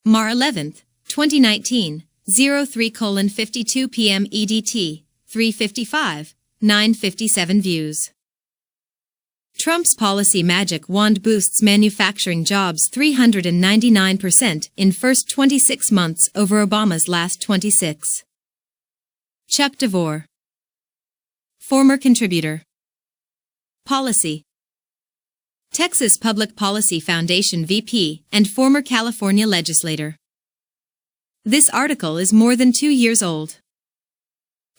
Mar 11, 2019, 03:52 p.m. EDT, 3:55, 9:57 views. Trump's policy magic wand boosts manufacturing jobs 399% in first 26 months over Obama's last 26. Chuck DeVore, former contributor. Policy. Texas Public Policy Foundation VP and former California legislator. This article is more than 2 years old.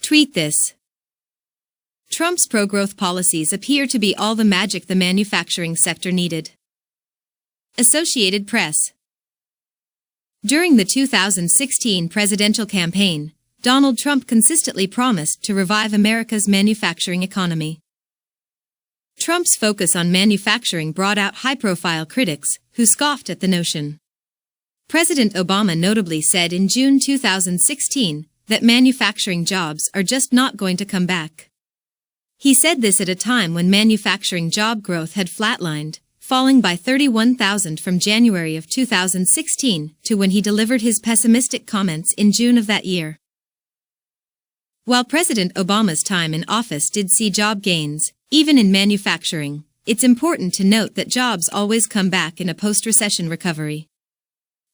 Tweet this. Trump's pro-growth policies appear to be all the magic the manufacturing sector needed. Associated Press. During the 2016 presidential campaign, Donald Trump consistently promised to revive America's manufacturing economy. Trump's focus on manufacturing brought out high-profile critics who scoffed at the notion. President Obama notably said in June 2016 that manufacturing jobs are just not going to come back. He said this at a time when manufacturing job growth had flatlined, falling by 31,000 from January of 2016 to when he delivered his pessimistic comments in June of that year. While President Obama's time in office did see job gains, even in manufacturing, it's important to note that jobs always come back in a post-recession recovery.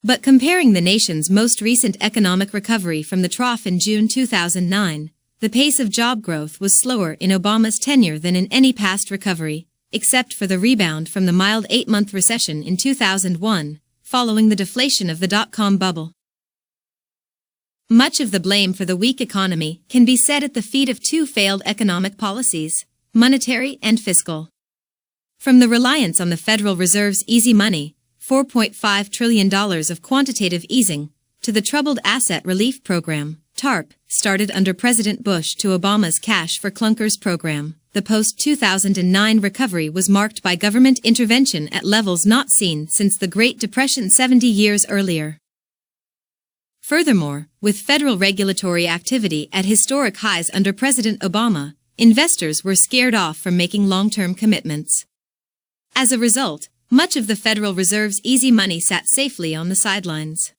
But comparing the nation's most recent economic recovery from the trough in June 2009, the pace of job growth was slower in Obama's tenure than in any past recovery, except for the rebound from the mild 8-month recession in 2001, following the deflation of the dot-com bubble. Much of the blame for the weak economy can be set at the feet of two failed economic policies, monetary and fiscal. From the reliance on the Federal Reserve's easy money, $4.5 trillion of quantitative easing, to the Troubled Asset Relief Program, TARP, started under President Bush to Obama's Cash for Clunkers program, the post-2009 recovery was marked by government intervention at levels not seen since the Great Depression 70 years earlier. Furthermore, with federal regulatory activity at historic highs under President Obama, investors were scared off from making long-term commitments. As a result, much of the Federal Reserve's easy money sat safely on the sidelines.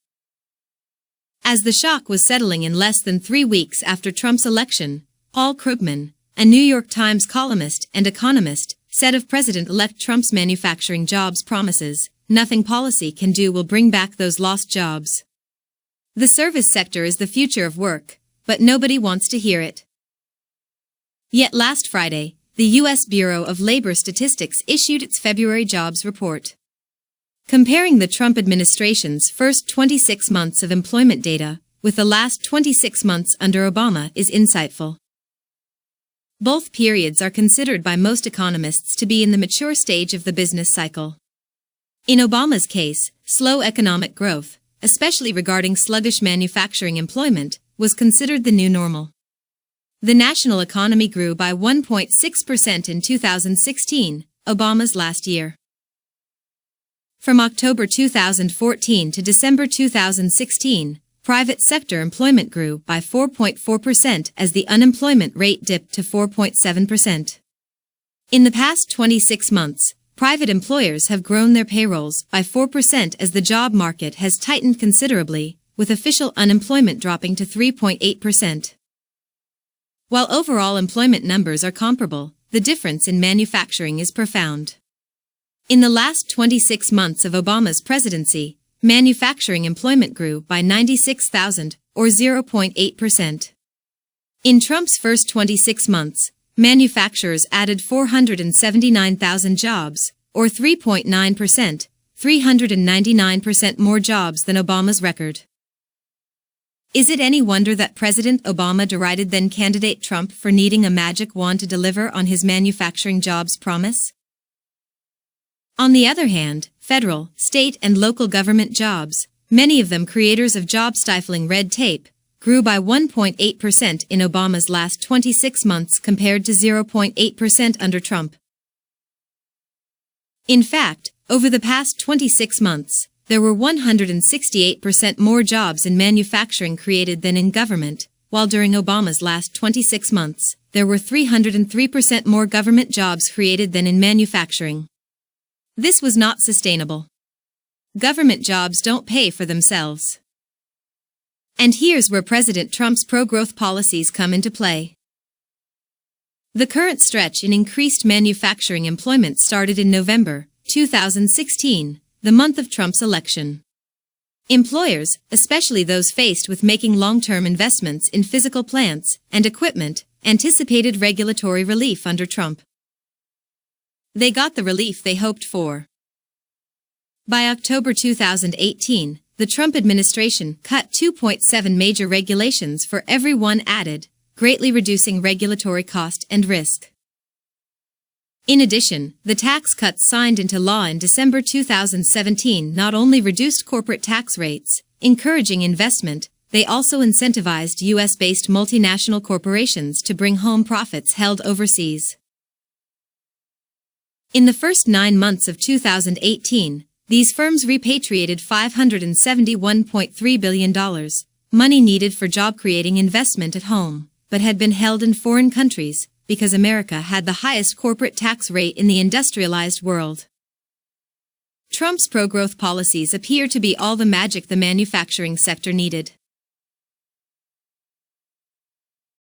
As the shock was settling in less than 3 weeks after Trump's election, Paul Krugman, a New York Times columnist and economist, said of President-elect Trump's manufacturing jobs promises, "Nothing policy can do will bring back those lost jobs. The service sector is the future of work, but nobody wants to hear it." Yet last Friday, the U.S. Bureau of Labor Statistics issued its February jobs report. Comparing the Trump administration's first 26 months of employment data with the last 26 months under Obama is insightful. Both periods are considered by most economists to be in the mature stage of the business cycle. In Obama's case, slow economic growth, especially regarding sluggish manufacturing employment, was considered the new normal. The national economy grew by 1.6% in 2016, Obama's last year. From October 2014 to December 2016, private sector employment grew by 4.4% as the unemployment rate dipped to 4.7%. In the past 26 months, private employers have grown their payrolls by 4% as the job market has tightened considerably, with official unemployment dropping to 3.8%. While overall employment numbers are comparable, the difference in manufacturing is profound. In the last 26 months of Obama's presidency, manufacturing employment grew by 96,000, or 0.8%. In Trump's first 26 months, manufacturers added 479,000 jobs, or 3.9%, 399% more jobs than Obama's record. Is it any wonder that President Obama derided then-candidate Trump for needing a magic wand to deliver on his manufacturing jobs promise? On the other hand, federal, state, and local government jobs, many of them creators of job-stifling red tape, grew by 1.8% in Obama's last 26 months compared to 0.8% under Trump. In fact, over the past 26 months, there were 168% more jobs in manufacturing created than in government, while during Obama's last 26 months, there were 303% more government jobs created than in manufacturing. This was not sustainable. Government jobs don't pay for themselves. And here's where President Trump's pro-growth policies come into play. The current stretch in increased manufacturing employment started in November 2016, the month of Trump's election. Employers, especially those faced with making long-term investments in physical plants and equipment, anticipated regulatory relief under Trump. They got the relief they hoped for. By October 2018, the Trump administration cut 2.7 major regulations for every one added, greatly reducing regulatory cost and risk. In addition, the tax cuts signed into law in December 2017 not only reduced corporate tax rates, encouraging investment, they also incentivized U.S.-based multinational corporations to bring home profits held overseas. In the first 9 months of 2018, these firms repatriated $571.3 billion, money needed for job-creating investment at home, but had been held in foreign countries, because America had the highest corporate tax rate in the industrialized world. Trump's pro-growth policies appear to be all the magic the manufacturing sector needed.